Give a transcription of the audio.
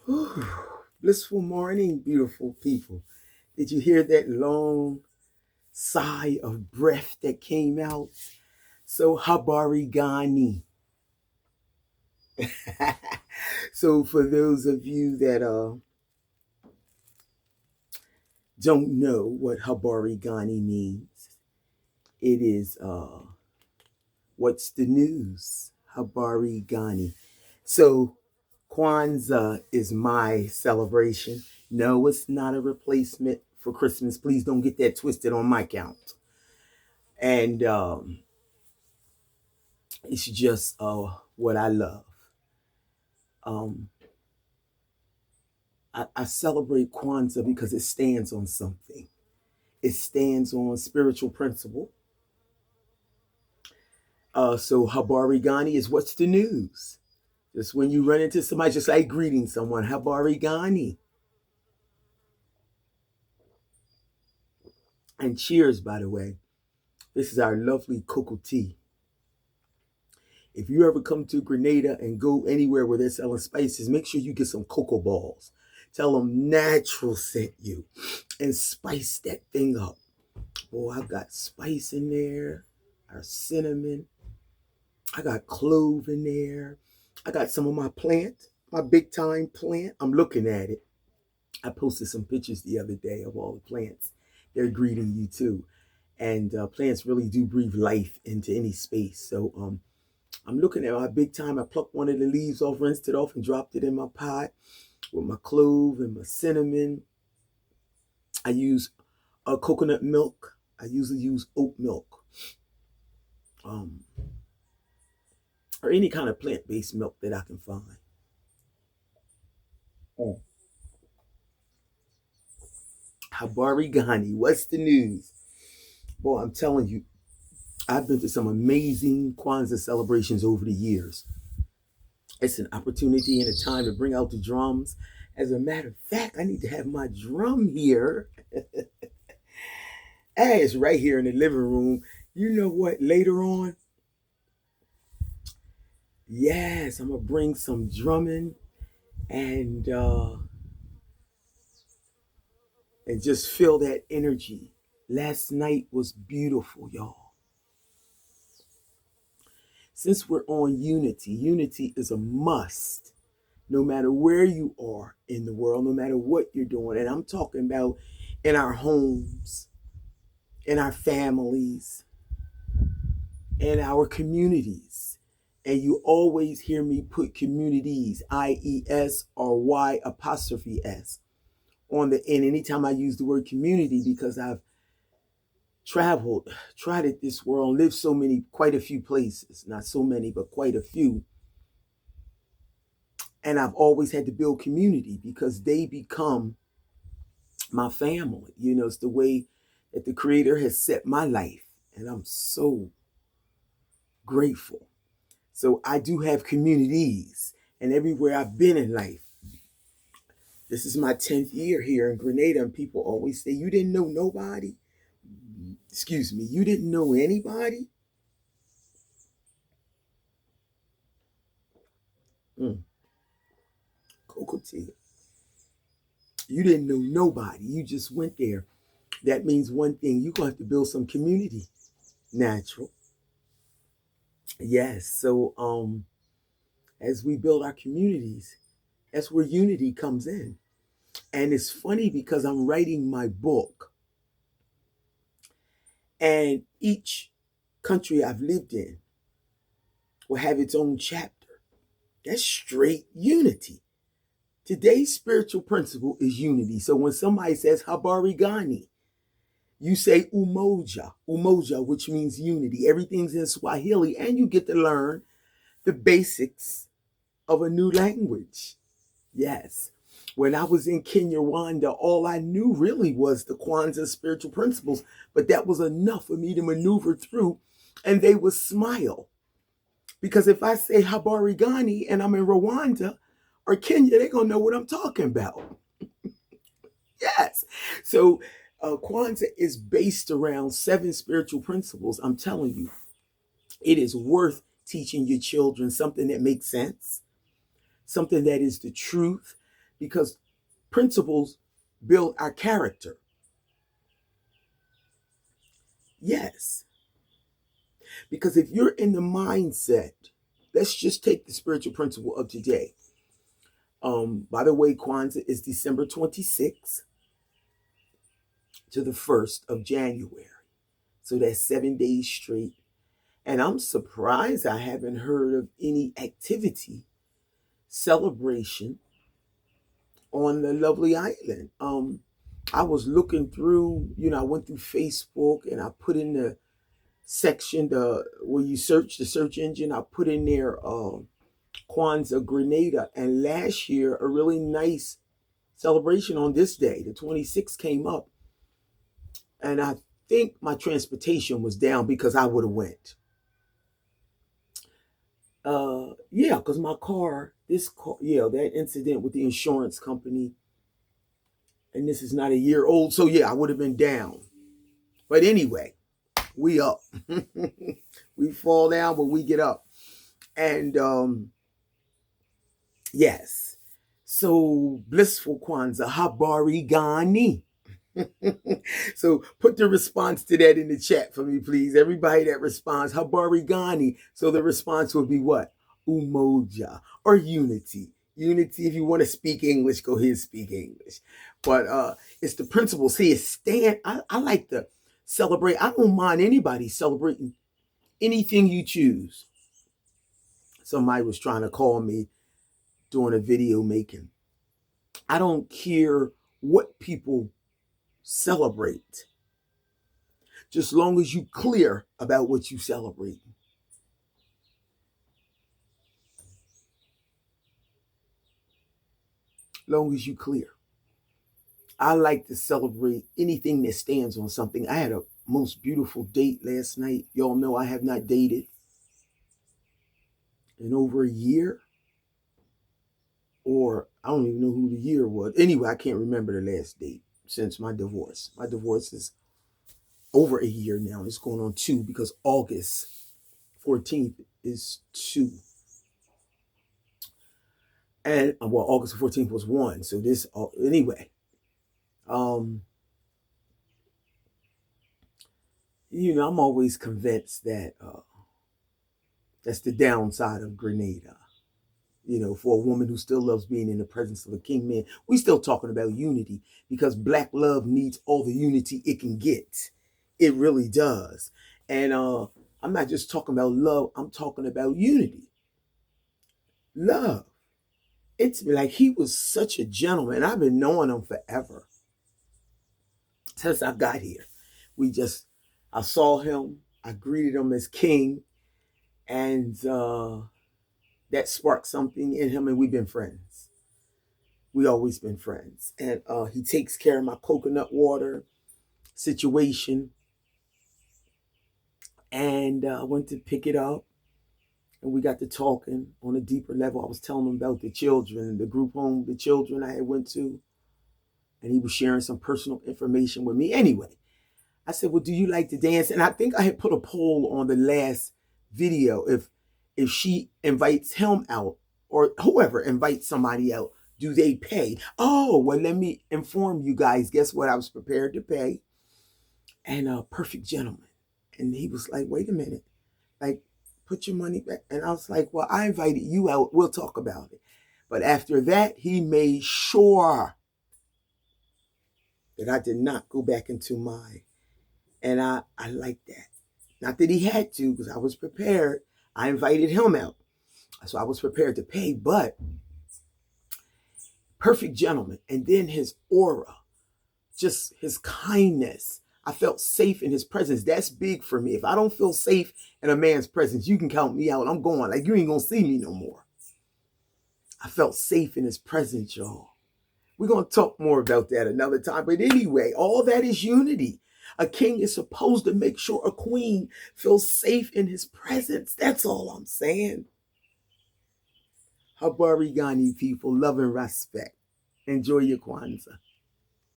Whew. Blissful morning, beautiful people. Did you hear that long sigh of breath that came out? So Habari Gani. So for those of you that don't know what Habari Gani means, it is what's the news? Habari Gani. So Kwanzaa is my celebration. No, it's not a replacement for Christmas. Please don't get that twisted on my count. And it's just what I love. Um, I celebrate Kwanzaa because it stands on something. It stands on spiritual principle. So Habari Gani is what's the news? Just when you run into somebody, just like greeting someone, Habari Gani. And cheers, by the way. This is our lovely cocoa tea. If you ever come to Grenada and go anywhere where they're selling spices, make sure you get some cocoa balls. Tell them Natural sent you and spice that thing up. Boy, I've got spice in there, our cinnamon. I got clove in there. I got some of my plant, my big time plant. I'm looking at it. I posted some pictures the other day of all the plants. They're greeting you too. And plants really do breathe life into any space. So I'm looking at my big time. I plucked one of the leaves off, rinsed it off, and dropped it in my pot with my clove and my cinnamon. I use coconut milk. I usually use oat milk, um, or any kind of plant-based milk that I can find. Oh. Habari Gani, what's the news? Boy, I'm telling you, I've been to some amazing Kwanzaa celebrations over the years. It's an opportunity and a time to bring out the drums. As a matter of fact, I need to have my drum here. Hey, it's right here in the living room. You know what? Later on, yes, I'm gonna bring some drumming and and just feel that energy. Last night was beautiful, y'all. Since we're on unity, unity is a must. No matter where you are in the world, no matter what you're doing, and I'm talking about in our homes, in our families, in our communities. And you always hear me put communities, IES or Y apostrophe S on the end anytime I use the word community, because I've traveled, tried it this world, lived quite a few places, not so many, but quite a few. And I've always had to build community because they become my family. You know, it's the way that the Creator has set my life. And I'm so grateful. So I do have communities, and everywhere I've been in life. This is my 10th year here in Grenada, and people always say, you didn't know nobody? Excuse me, you didn't know anybody? Mm, cocoa tea. You didn't know nobody. You just went there. That means one thing. You're going to have to build some community. Natural. Yes. So as we build our communities, that's where unity comes in. And it's funny because I'm writing my book, and each country I've lived in will have its own chapter. That's straight unity. Today's spiritual principle is unity. So when somebody says Habari Gani, you say Umoja, Umoja, which means unity. Everything's in Swahili, and you get to learn the basics of a new language. Yes. When I was in Kenya, Rwanda, all I knew really was the Kwanzaa spiritual principles, but that was enough for me to maneuver through, and they would smile. Because if I say Habari Gani and I'm in Rwanda or Kenya, they're going to know what I'm talking about. Yes. So Kwanzaa is based around 7 spiritual principles. I'm telling you, it is worth teaching your children something that makes sense, something that is the truth, because principles build our character. Yes, because if you're in the mindset, let's just take the spiritual principle of today. By the way, Kwanzaa is December 26th to the 1st of January. So that's 7 days straight. And I'm surprised I haven't heard of any activity, celebration on the lovely island. I was looking through, I went through Facebook and I put in the section where you search the search engine. I put in there Kwanzaa Grenada, and last year a really nice celebration on this day, the 26th, came up, and I think my transportation was down because I would have went. Yeah, because my car, that incident with the insurance company, and this is not a year old, so yeah, I would have been down. But anyway, we up. We fall down, but we get up. And yes, so blissful Kwanzaa, habari gani. So put the response to that in the chat for me, please. Everybody that responds, habari gani. So the response will be what? Umoja, or unity. Unity, if you want to speak English, go ahead and speak English. But it's the principle. See, I like to celebrate. I don't mind anybody celebrating anything you choose. Somebody was trying to call me doing a video making. I don't care what people celebrate, just long as you clear about what you celebrate. Long as you clear. I like to celebrate anything that stands on something. I had a most beautiful date last night. Y'all know I have not dated in over a year, or I don't even know who the year was. Anyway, I can't remember the last date since my divorce. My divorce is over a year now. It's going on 2 because August 14th is 2. And well, August 14th was 1. So this, anyway, I'm always convinced that that's the downside of Grenada. For a woman who still loves being in the presence of a king man. We still talking about unity, because Black love needs all the unity it can get. It really does. And I'm not just talking about love. I'm talking about unity. Love. It's like, he was such a gentleman. I've been knowing him forever. Since I got here. I saw him. I greeted him as king. And that sparked something in him, and we've been friends. We always been friends. And he takes care of my coconut water situation. And I went to pick it up, and we got to talking on a deeper level. I was telling him about the children, the group home, the children I had went to, and he was sharing some personal information with me. Anyway, I said, well, do you like to dance? And I think I had put a poll on the last video. If she invites him out, or whoever invites somebody out, do they pay? Oh, well, let me inform you guys. Guess what? I was prepared to pay. And a perfect gentleman. And he was like, wait a minute. Like, put your money back. And I was like, well, I invited you out. We'll talk about it. But after that, he made sure that I did not go back into mine. And I like that. Not that he had to, because I was prepared. I invited him out. So I was prepared to pay, but perfect gentleman. And then his aura, just his kindness. I felt safe in his presence. That's big for me. If I don't feel safe in a man's presence, you can count me out. I'm going. Like, you ain't going to see me no more. I felt safe in his presence, y'all. We're going to talk more about that another time. But anyway, all that is unity. A king is supposed to make sure a queen feels safe in his presence. That's all I'm saying. Habari Gani, people. Love and respect. Enjoy your Kwanzaa.